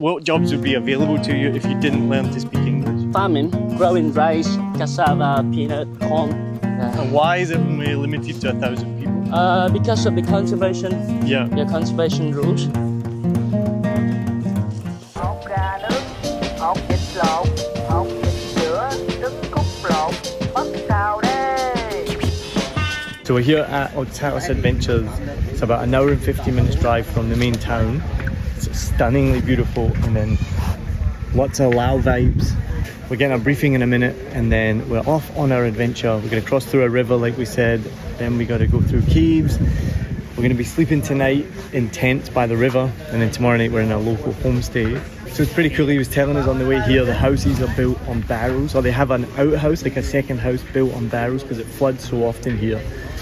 What jobs would be available to you if you didn't learn to speak English? Farming, growing rice, cassava, peanut, corn. And why is it only limited to 1,000 people? Because of the conservation. Yeah. Yeah, conservation rules. Hột gà nướng, hột vịt lộn, hột vịt sữa, trứng cút lộn, bất xào đây. So we're here at Untitled Adventures. It's about an hour and 50 minutes drive from the main town. It's stunningly beautiful, and then lots of Lao vibes. We're getting a briefing in a minute, and then we're off on our adventure. We're going to cross through a river like we said, then we got to go through caves. We're going to be sleeping tonight in tents by the river, and then tomorrow night we're in a local homestay. So it's pretty cool. He was telling us on the way here the houses are built on barrels, or they have an outhouse, like a second house built on barrels, because it floods so often here.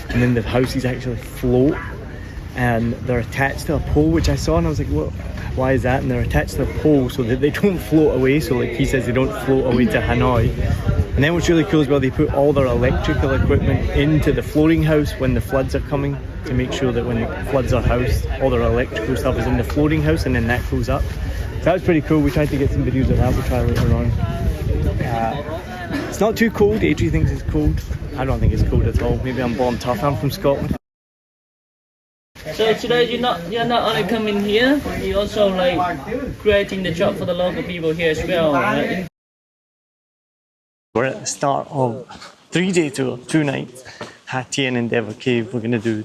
And then the houses actually float, and they're attached to a pole, which I saw and I was like, what? Why is that? And they're attached to a pole so that they don't float away. So like he says, they don't float away to Hanoi. And then what's really cool is, well, they put all their electrical equipment into the floating house when the floods are coming, to make sure that when the floods are housed, all their electrical stuff is in the floating house, and then that goes up. So that was pretty cool. We tried to get some videos of that. We'll try later on. It's not too cold. Adri thinks it's cold. I don't think it's cold at all. Maybe I'm born tough. I'm from Scotland. So today you're not only coming here, you're also like creating the job for the local people here as well. Right? We're at the start of 3-day tour, 2 nights. Ha Tien Endeavour Cave. We're going to do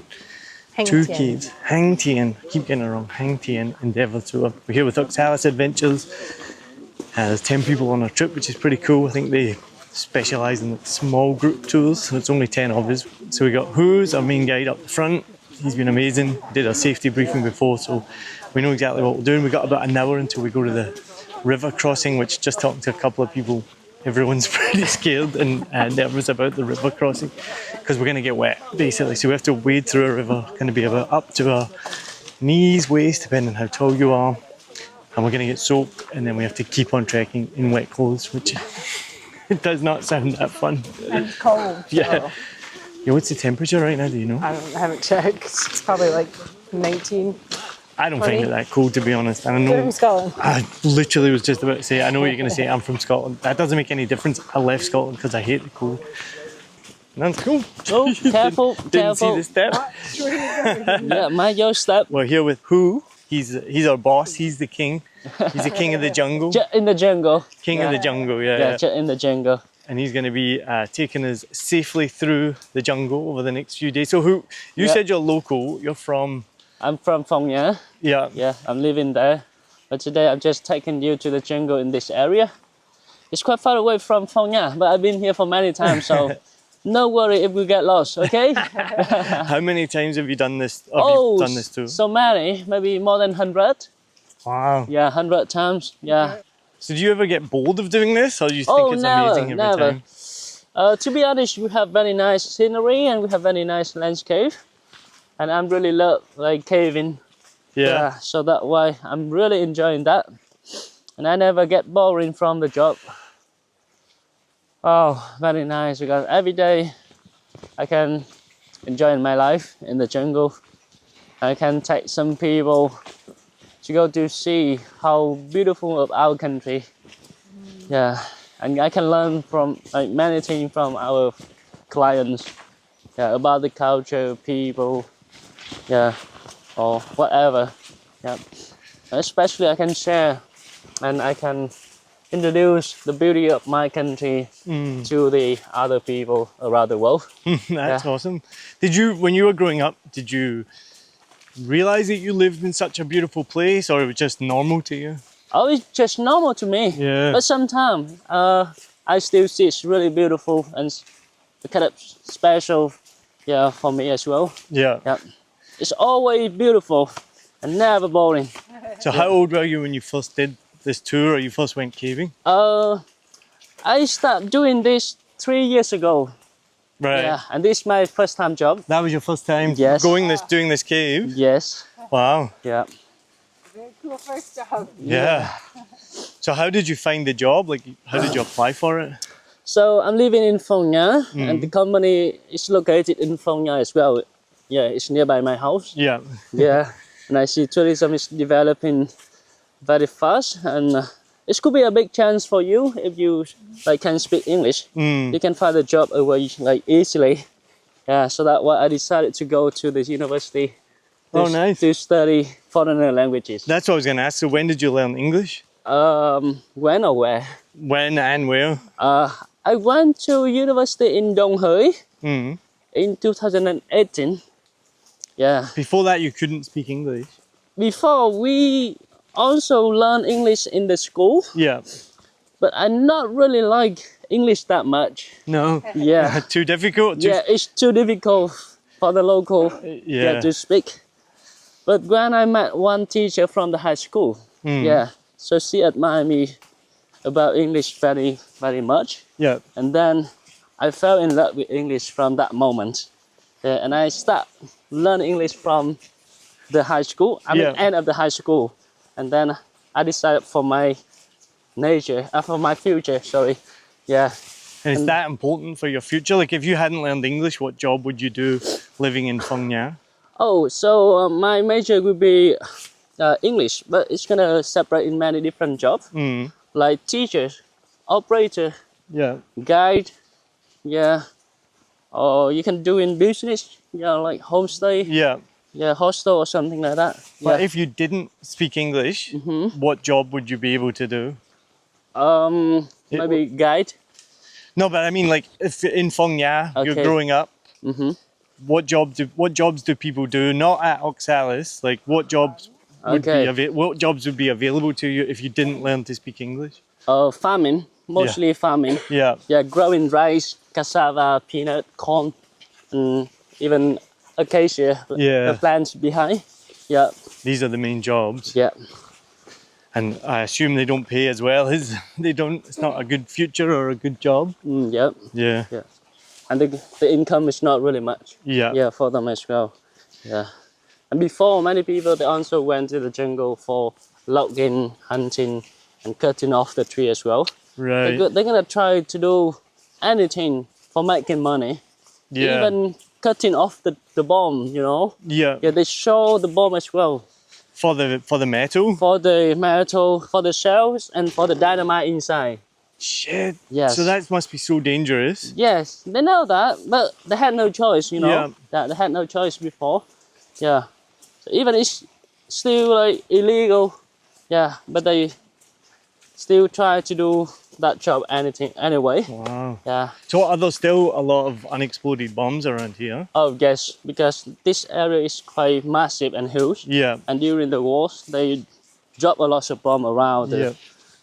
two caves. Hang Tien, keep getting it wrong. Hang Tien Endeavour Tour. We're here with Untitled Adventures. There's 10 people on our trip, which is pretty cool. I think they specialise in small group tours, so it's only 10 of us. So we got Who's our main guide up the front. He's been amazing. Did a safety briefing before, so we know exactly what we're doing. We got about an hour until we go to the river crossing, which, just talking to a couple of people, everyone's pretty scared and nervous about the river crossing, because we're going to get wet basically. So we have to wade through a river, going to be about up to our knees, waist, depending on how tall you are, and we're going to get soaked, and then we have to keep on trekking in wet clothes, which it does not sound that fun. And cold. Yeah. Yeah, what's the temperature right now, do you know? I haven't checked. It's probably like 19. I don't find it that cold, to be honest. And I know, From Scotland. I literally was just about to say, I know what you're going to say, I'm from Scotland. That doesn't make any difference. I left Scotland because I hate the cold. And that's cool. Oh, careful, Didn't see careful. the step. Yeah, mind your step. We're here with Who. He's our boss. He's the king. He's the king of the jungle. In the jungle. King of the jungle, Yeah, in the jungle. And he's going to be taking us safely through the jungle over the next few days. So Who, you said you're local. You're from... I'm from Phong Nha. Yeah. Yeah, I'm living there. But today I'm just taking you to the jungle in this area. It's quite far away from Phong Nha, but I've been here for many times, so no worry if we get lost, okay? How many times have you done this? You done this too? So many, maybe more than 100. Wow. Yeah, 100 times, yeah. So do you ever get bored of doing this, or do you think it's amazing every time? To be honest, we have very nice scenery and we have very nice landscape. And I'm really love like caving. Yeah. So that's why I'm really enjoying that. And I never get boring from the job. Oh, very nice, because every day I can enjoy my life in the jungle. I can take some people to go to see how beautiful of our country. Yeah, and I can learn from like many things from our clients. Yeah, about the culture, people, yeah, or whatever. Yeah, especially I can share, and I can introduce the beauty of my country to the other people around the world. That's awesome. Did you, when you were growing up, did you realize that you lived in such a beautiful place, or it was just normal to you? Oh, it's just normal to me. Yeah. But sometimes I still see it's really beautiful and kind of special, yeah, for me as well. Yeah. Yeah. It's always beautiful and never boring. So how old were you when you first did this tour, or you first went caving? I started doing this 3 years ago. Right. Yeah, and this is my first time job. That was your first time doing this cave? Yes. Wow. Yeah. Very cool first job. Yeah. So how did you find the job? Like, how did you apply for it? So I'm living in Phong Nha, and the company is located in Phong Nha as well. Yeah, it's nearby my house. Yeah. Yeah, and I see tourism is developing very fast, and it could be a big chance for you if you like can speak English. You can find a job away like easily. Yeah, so that's why I decided to go to the university to study foreign languages. That's what I was going to ask. So when did you learn English? When or where? When and where? I went to university in Dong in 2018. Yeah. Before that, you couldn't speak English. Before, we also learned English in the school. Yeah. But I not really like English that much. No. Yeah. Too difficult. Yeah, it's too difficult for the local to speak. But when I met one teacher from the high school, so she admired me about English very, very much. Yeah. And then I fell in love with English from that moment. Yeah, and I start learning English from the high school. End of the high school. And then I decided for my for my future, sorry. Yeah. And is that important for your future? Like if you hadn't learned English, what job would you do living in Phong Nha? Oh, so my major would be English, but it's gonna separate in many different jobs. Like teacher, operator, guide, or you can do in business, like homestay, hostel or something like that. But if you didn't speak English, what job would you be able to do? Maybe guide. No, but I mean, like, if in Phong Nha you're growing up, what jobs do people do? Not at Oxalis. Like, what jobs would be available to you if you didn't learn to speak English? Farming, mostly farming. Yeah, growing rice, cassava, peanut, corn, and even acacia. The plants behind. Yeah. These are the main jobs. Yeah. And I assume they don't pay as well. It's not a good future or a good job. Yeah. And the income is not really much. Yeah, for them as well. Yeah. And before, many people, they also went to the jungle for logging, hunting, and cutting off the tree as well. Right. They're gonna try to do anything for making money. Yeah. Even cutting off the bomb, Yeah, they show the bomb as well. For the metal? For the metal, for the shells, and for the dynamite inside. Shit. Yes. So that must be so dangerous. Yes, they know that, but they had no choice, Yeah. They had no choice before. Yeah. So even it's still like illegal. Yeah, but they still try to do that job anyway. Wow. Yeah. So are there still a lot of unexploded bombs around here? Oh yes, because this area is quite massive and huge. Yeah. And during the wars, they drop a lot of bomb around the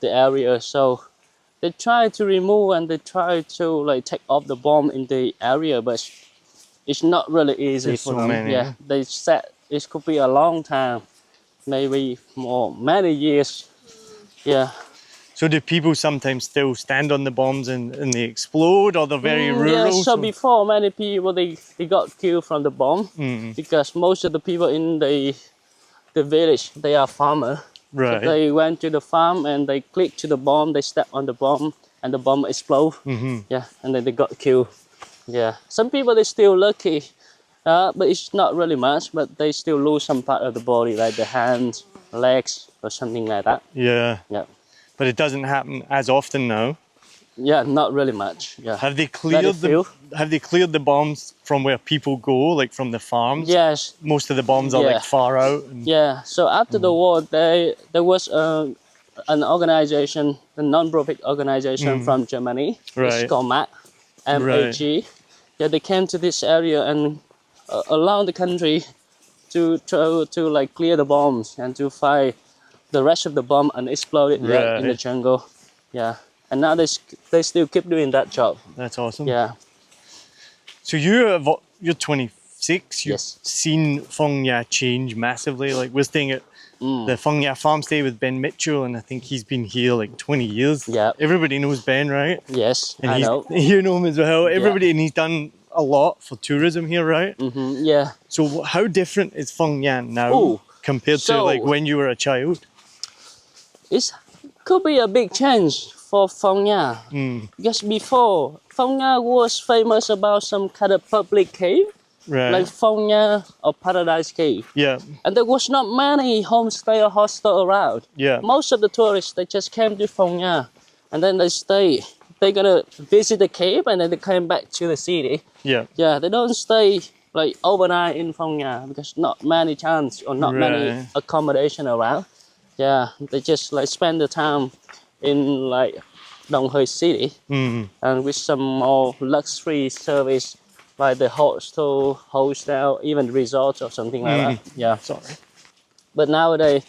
area. So they try to remove and they try to like take off the bomb in the area, but it's not really easy for them. Many. Yeah. They said it could be a long time, maybe many years. Yeah. So do people sometimes still stand on the bombs and they explode, or they're very rural? Yeah, so before many people they got killed from the bomb because most of the people in the village, they are farmers. Right. So they went to the farm and they click to the bomb, they step on the bomb and the bomb explode. Yeah, and then they got killed. Yeah. Some people they're still lucky, but it's not really much, but they still lose some part of the body, like the hands, legs, or something like that. Yeah. Yeah. But it doesn't happen as often now. Yeah, not really much. Yeah. Have they cleared the bombs from where people go, like from the farms? Yes. Most of the bombs are like far out. Yeah. So after the war, there was an organization, a non-profit organization from Germany. Right. It's called MAG. M-A-G. Yeah, they came to this area and around the country to like clear the bombs and to find the rest of the bomb unexploded in the jungle. Yeah. And now they still keep doing that job. That's awesome. Yeah. So you're 26. You've Yes. seen Phong Nha change massively. Like we're staying at the Phong Nha farm stay with Ben Mitchell, and I think he's been here like 20 years. Yeah. Everybody knows Ben, right? Yes, And I know. You know him as well. Everybody, and he's done a lot for tourism here, right? Yeah. So how different is Phong Nha now compared to like when you were a child? It could be a big change for Phong Nha. Because before, Phong Nha was famous about some kind of public cave. Right. like Phong Nha or Paradise Cave. Yeah. And there was not many homestay or hostel around. Yeah. Most of the tourists, they just came to Phong Nha and then they stay. They're gonna visit the cave and then they came back to the city. Yeah. Yeah, they don't stay like overnight in Phong Nha because not many chance or not many Right. accommodation around. Yeah, they just like spend the time in like Đồng Hới city and with some more luxury service like the hostel, even resort or something like that. Yeah. Sorry. But nowadays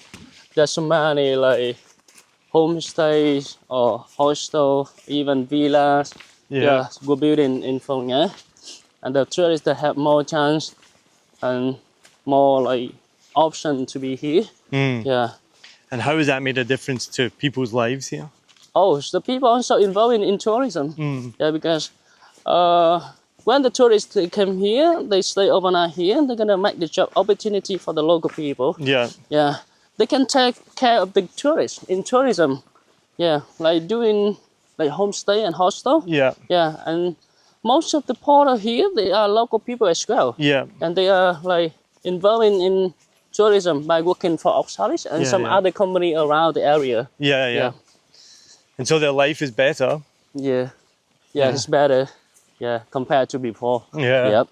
there's so many like homestays or hostel, even villas. Yeah. Were built in Phong Nha, and the tourists that have more chance and more like option to be here. Yeah. And how has that made a difference to people's lives here? Oh, so people also involved in tourism. Yeah, because when the tourists they come here, they stay overnight here, they're gonna make the job opportunity for the local people. Yeah. Yeah, they can take care of the tourists in tourism. Yeah, like doing like homestay and hostel. Yeah. Yeah, and most of the porter here, they are local people as well. Yeah. And they are like involved in tourism by working for Oxalis and some other company around the area. Yeah. And so their life is better. Yeah, it's better. Yeah, compared to before. Yeah. Yep.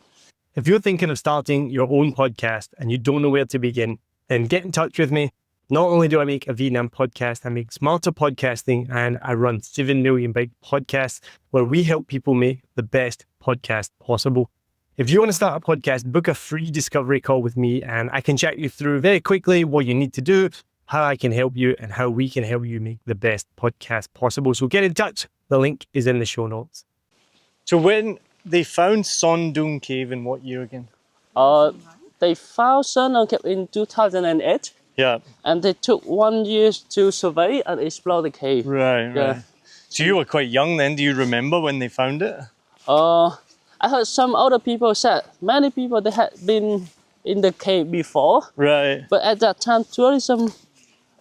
If you're thinking of starting your own podcast and you don't know where to begin, then get in touch with me. Not only do I make a Vietnam podcast, I make smarter podcasting and I run 7 Million Big Podcasts where we help people make the best podcast possible. If you want to start a podcast, book a free discovery call with me and I can chat you through very quickly what you need to do, how I can help you and how we can help you make the best podcast possible. So get in touch. The link is in the show notes. So when they found Son Doong Cave in what year again? They found Son Doong Cave in 2008. Yeah. And they took 1 year to survey and explore the cave. Right. Yeah. So you were quite young then. Do you remember when they found it? I heard some other people said many people they had been in the cave before. Right. But at that time, tourism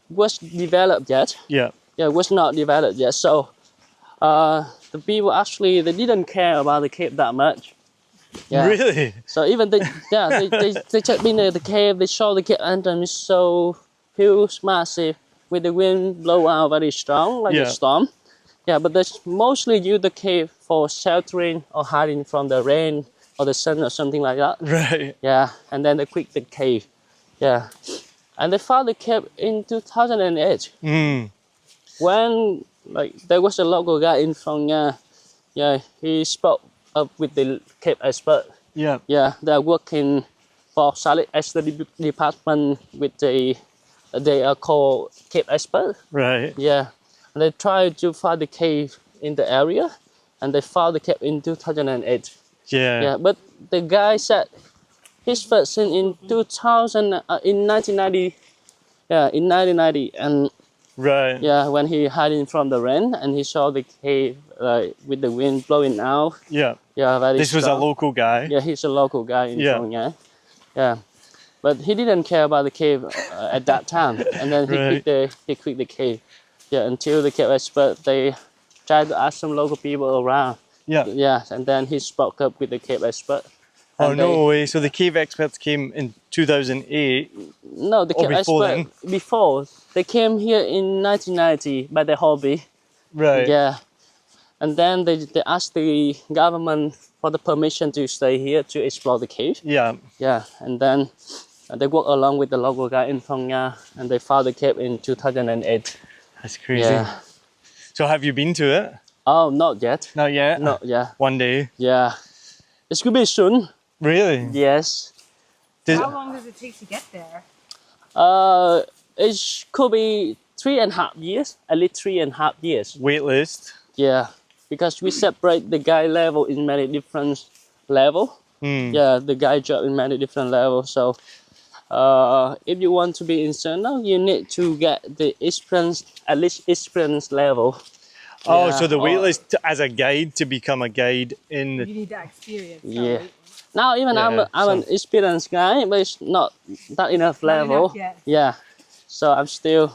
was developed yet. Yeah. Yeah, it was not developed yet. So the people actually they didn't care about the cave that much. Yeah. Really? So even they just been in the cave. They saw the cave entrance so huge, massive, with the wind blow out very strong like a storm. Yeah, but they mostly use the cave for sheltering or hiding from the rain or the sun or something like that. Right. Yeah, and then they quit the cave. Yeah, and they found the cave in 2008. When like there was a local guy in Phong Nha. Yeah, he spoke up with the cave expert. Yeah. Yeah, they're working for Salit as the department with they are called cave expert. Right. Yeah, and they tried to find the cave in the area, and they found the cave in 2008. Yeah. Yeah, but the guy said his first seen in 1990. Yeah, in 1990, and Right. yeah, when he hiding from the rain and he saw the cave with the wind blowing out. Yeah. Yeah, very This was a strong. local guy. Yeah, he's a local guy in Yeah. Phong Nha. Yeah, but he didn't care about the cave at that time, and then he quit the cave. Yeah, until the cave expert they tried to ask some local people around. Yeah. Yeah, and then he spoke up with the cave expert. Oh, And no way. So the cave experts came in 2008. No, the Or cave before expert before they came here in 1990 by the hobby. Right. Yeah, and then they asked the government for the permission to stay here to explore the cave. Yeah. Yeah, and then they worked along with the local guy in Phong Nha, and they found the cave in 2008. That's crazy. Yeah. So have you been to it? Oh, not yet. Not yet? Not yet. One day? Yeah. It could be soon. Really? Yes. How long does it take to get there? It could be 3.5 years, at least 3.5 years. Wait list? Yeah, because we separate the guide level in many different levels. Yeah, the guide job in many different levels. So if you want to be in Son, you need to get the experience, at least experience level. Oh, Yeah. so the wait list as a guide to become a guide in the... You need that experience. Yeah. Now even Yeah, I'm an experienced guy, but it's not that enough level. enough yet. Yeah, so I'm still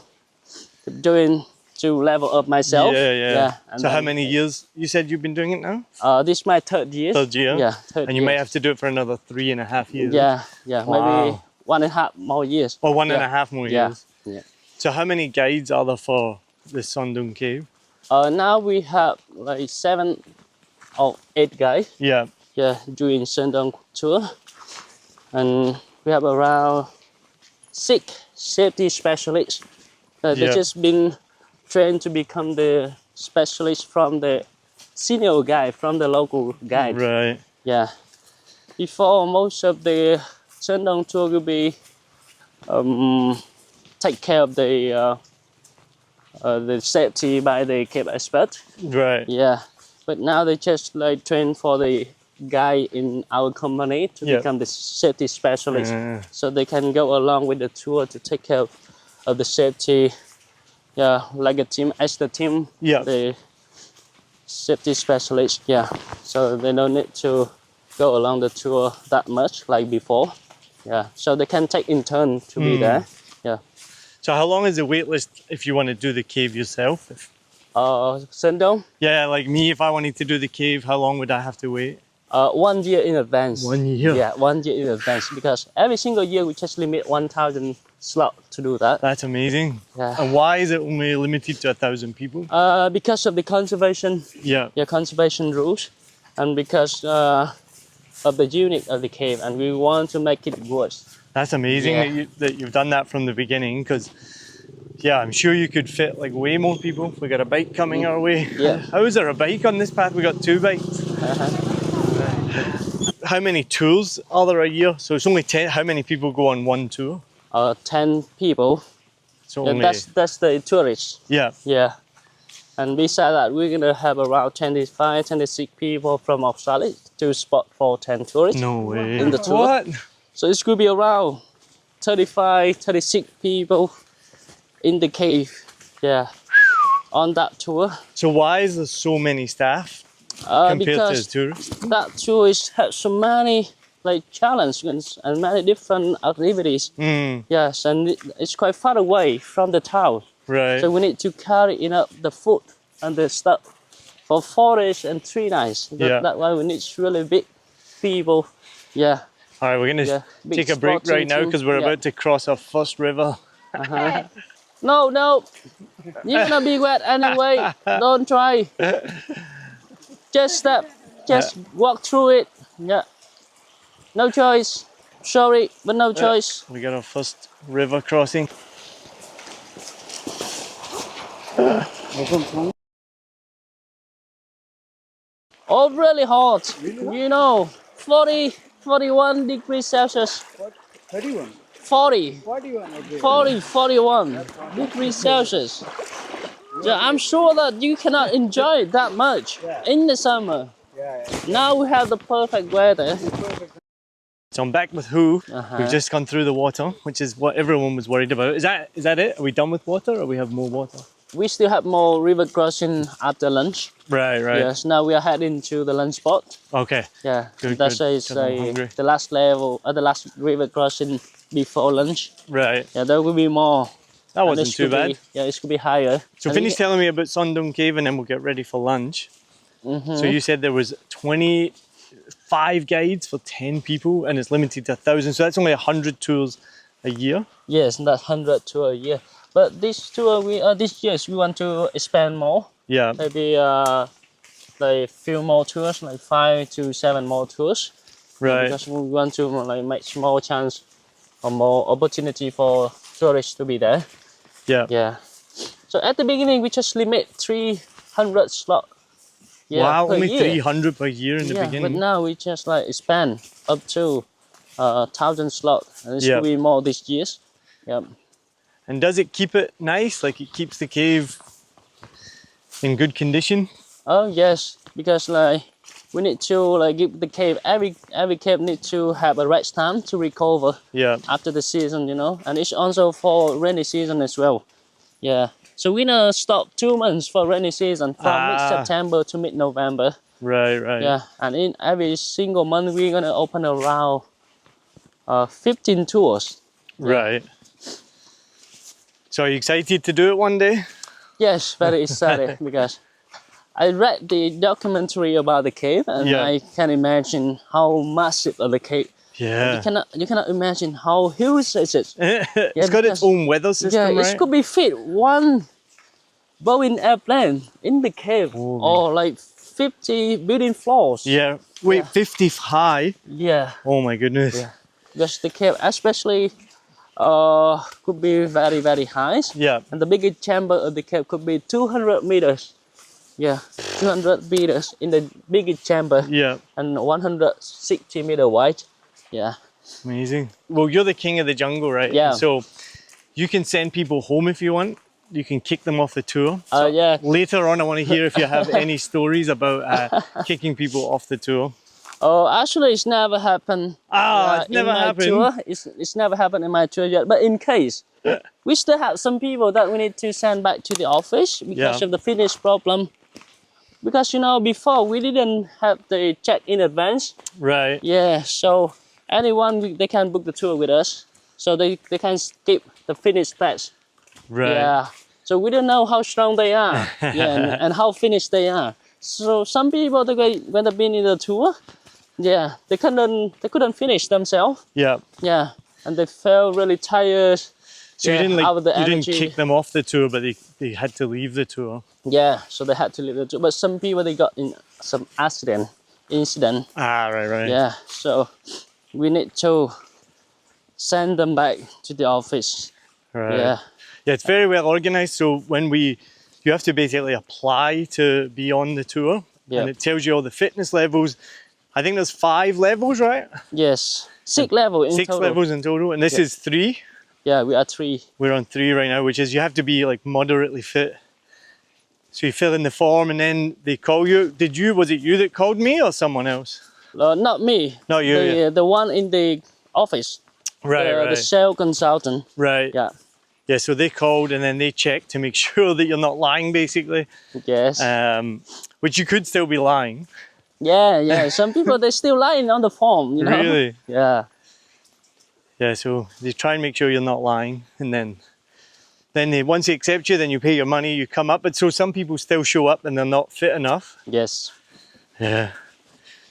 doing to level up myself. Yeah. And So how then, many years you said you've been doing it now? This is my third year. Third year? Yeah, third And you year. may have to do it for another 3.5 years. Yeah, maybe 1.5 more years. Or 1.5 more Yeah. years. Yeah. So how many guides are there for the Son Doong Cave? Now we have like 7 or 8 guys. Yeah. Yeah, doing Son Doong tour, and we have around 6 safety specialists. They just been trained to become the specialist from the senior guide, from the local guide. Right. Yeah. Before, most of the Son Doong tour will be take care of the safety by the cave expert. Right. Yeah. But now they just like train for the guy in our company to become the safety specialist, so they can go along with the tour to take care of the safety. Yeah, like a team, as the team, the safety specialist. Yeah, so they don't need to go along the tour that much like before. Yeah, so they can take in turn to be there. Yeah. So how long is the wait list if you want to do the cave yourself? Son Doong? Yeah, like me, if I wanted to do the cave, how long would I have to wait? 1 year in advance. 1 year? Yeah, 1 year in advance, because every single year we just limit 1,000 slots to do that. That's amazing. Yeah. And why is it only limited to 1,000 people? Because of the conservation. Yeah. Yeah, conservation rules, and because of the unique of the cave, and we want to make it worse. That's amazing that you've done that from the beginning, because yeah, I'm sure you could fit like way more people. We got a bike coming our way. Yeah. How is there a bike on this path? We got 2 bikes. How many tours are there a year? So it's only 10. How many people go on one tour? 10 people. So Yeah, only, that's the tourists. yeah. Yeah. And besides that, we're gonna have around 25, 26 people from Australia to spot for 10 tourists. No way. In the tour. What? So it's gonna be around 35, 36 people in the cave. Yeah. On that tour. So why is there so many staff compared Because to tourists? that tour has so many like challenges and many different activities. Yes, and it's quite far away from the town. Right. So we need to carry enough the food and the stuff for 4 days and 3 nights. That's why we need really big people. Yeah. All right, we're going to take a break right now because we're about to cross our first river. No, you're gonna be wet anyway. Don't try. Just step, just walk through it. Yeah. No choice. Sorry, but no choice. We got our first river crossing. Oh, really hot. You know, 40, 41 degrees Celsius. 31. 40, 41. Okay. 40, 41 degrees Celsius. So I'm sure that you cannot enjoy it that much in the summer. Now we have the perfect weather. So I'm back with Who. We've just gone through the water, which is what everyone was worried about. Is that it? Are we done with water, or we have more water? We still have more river crossing after lunch. Right. Yes, now we are heading to the lunch spot. Okay. Yeah, Good, that's good. is 'Cause I'm hungry. the last level, the last river crossing before lunch. Right. Yeah, there will be more. That And wasn't it too should bad. be- it could be higher. So And finish we- telling me about Son Doong Cave and then we'll get ready for lunch. So you said there was 25 guides for 10 people and it's limited to 1,000. So that's only 100 tours a year. Yes, that's 100 tour a year. But this tour, this year we want to expand more. Yeah. Maybe like few more tours, like 5 to 7 more tours. Right. Because we want to like make more chance or more opportunity for tourists to be there. Yeah. Yeah. So at the beginning, we just limit 300 slots. Yeah, Wow, per only year. 300 per year in the But beginning. now we just like expand up to 1,000 slots, and it's Yeah. will be more this years. Yeah. And does it keep it nice? Like it keeps the cave in good condition? Oh yes, because like we need to like give the cave every cave need to have a rest time to recover Yeah. after the season, you know, and it's also for rainy season as well. Yeah. So we're gonna stop 2 months for rainy season from mid-September to mid-November. Right. Yeah, and in every single month we're gonna open around 15 tours. Right. So are you excited to do it one day? Yes, very excited because I read the documentary about the cave, and Yeah. I can imagine how massive of the cave. Yeah. You cannot imagine how huge it is. It's got its because- own weather system, Yeah, right? it could be fit one Boeing airplane in the cave, Holy. or like 50 building floors. Yeah. Wait, Yeah. 50 high? Yeah, Oh my goodness. Yeah. Because the cave, especially, could be very, very high. Yeah. And the biggest chamber of the cave could be 200 meters. Yeah, 200 meters in the biggest chamber, Yeah. and 160 meter wide. Yeah. Amazing. Well, you're the king of the jungle, right? Yeah. So you can send people home if you want. You can kick them off the tour. So Yeah. later on, I want to hear if you have any stories about kicking people off the tour. Oh, actually, it's never happened. It's in never my happened. Tour. It's never happened in my tour yet. But in case, we still have some people that we need to send back to the office because Yeah. of the finish problem. Because before we didn't have the check in advance. Right. Yeah, so anyone they can book the tour with us, so they can skip the finish batch. Right. Yeah. So we don't know how strong they are, yeah, and how finished they are. So some people when they've been in the tour, yeah, they couldn't finish themselves. Yeah. Yeah, and they felt really tired. So you didn't out of the you didn't energy. kick them off the tour, but they had to leave the tour. Yeah, so they had to leave the tour. But some people they got in some incident. Right. Yeah, so we need to send them back to the office. Right. Yeah. Yeah, it's very well organized. So you have to basically apply to be on the tour, Yeah. and it tells you all the fitness levels. I think there's 5 levels, right? Yes, 6 levels in 6 total. levels in total, and this is 3. Yeah, we are 3. We're on 3 right now, which is you have to be like moderately fit. So you fill in the form, and then they call you. Was it you that called me or someone else? Not me. Not you. The one in the office. Right. The sales consultant. Right. Yeah. Yeah, so they called and then they checked to make sure that you're not lying, basically. Yes. Which you could still be lying. Yeah. Some people they're still lying on the form. Really? Yeah. Yeah, so they try and make sure you're not lying, and then once they accept you, then you pay your money, you come up. But so some people still show up and they're not fit enough. Yes. Yeah.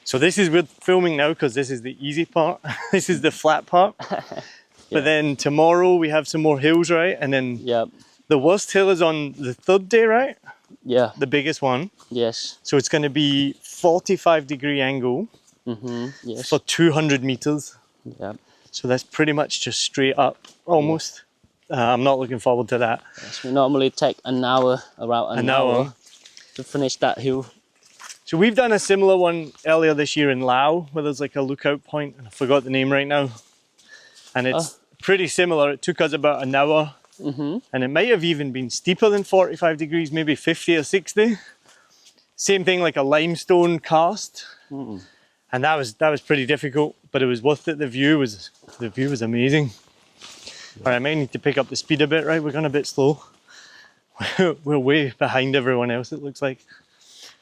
So we're filming now because this is the easy part. This is the flat part. But then tomorrow we have some more hills, right? And then the worst hill is on the 3rd day, right? Yeah. The biggest one. Yes. So it's going to be 45-degree angle Yes. for 200 meters. Yeah. So that's pretty much just straight up, almost. I'm not looking forward to that. Yes, we normally take around an hour to finish that hill. So we've done a similar one earlier this year in Laos, where there's like a lookout point, and I forgot the name right now. And it's pretty similar. It took us about an hour, and it might have even been steeper than 45 degrees, maybe 50 or 60. Same thing, like a limestone cast. And that was pretty difficult, but it was worth it. The view was amazing. All right, I might need to pick up the speed a bit, right? We're going a bit slow. We're way behind everyone else, it looks like.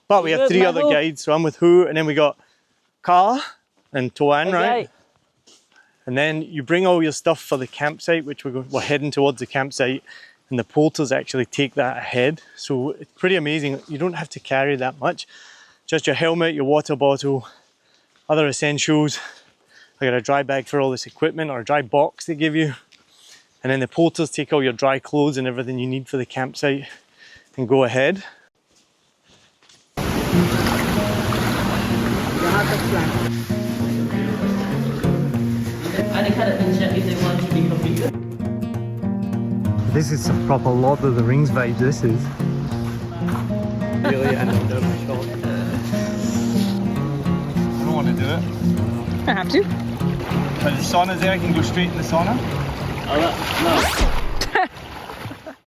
But we have 3 other guides. So I'm with Hu, and then we got Ka and Toan, right? And then you bring all your stuff for the campsite, which we're heading towards the campsite, and the porters actually take that ahead. So it's pretty amazing. You don't have to carry that much. Just your helmet, your water bottle, other essentials. I got a dry bag for all this equipment, or a dry box they give you. And then the porters take all your dry clothes and everything you need for the campsite and go ahead. This is some proper Lord of the Rings vibe, this is. Really end up doing a shot. I don't want to do it. I have to. But the sauna's there, I can go straight in the sauna. No.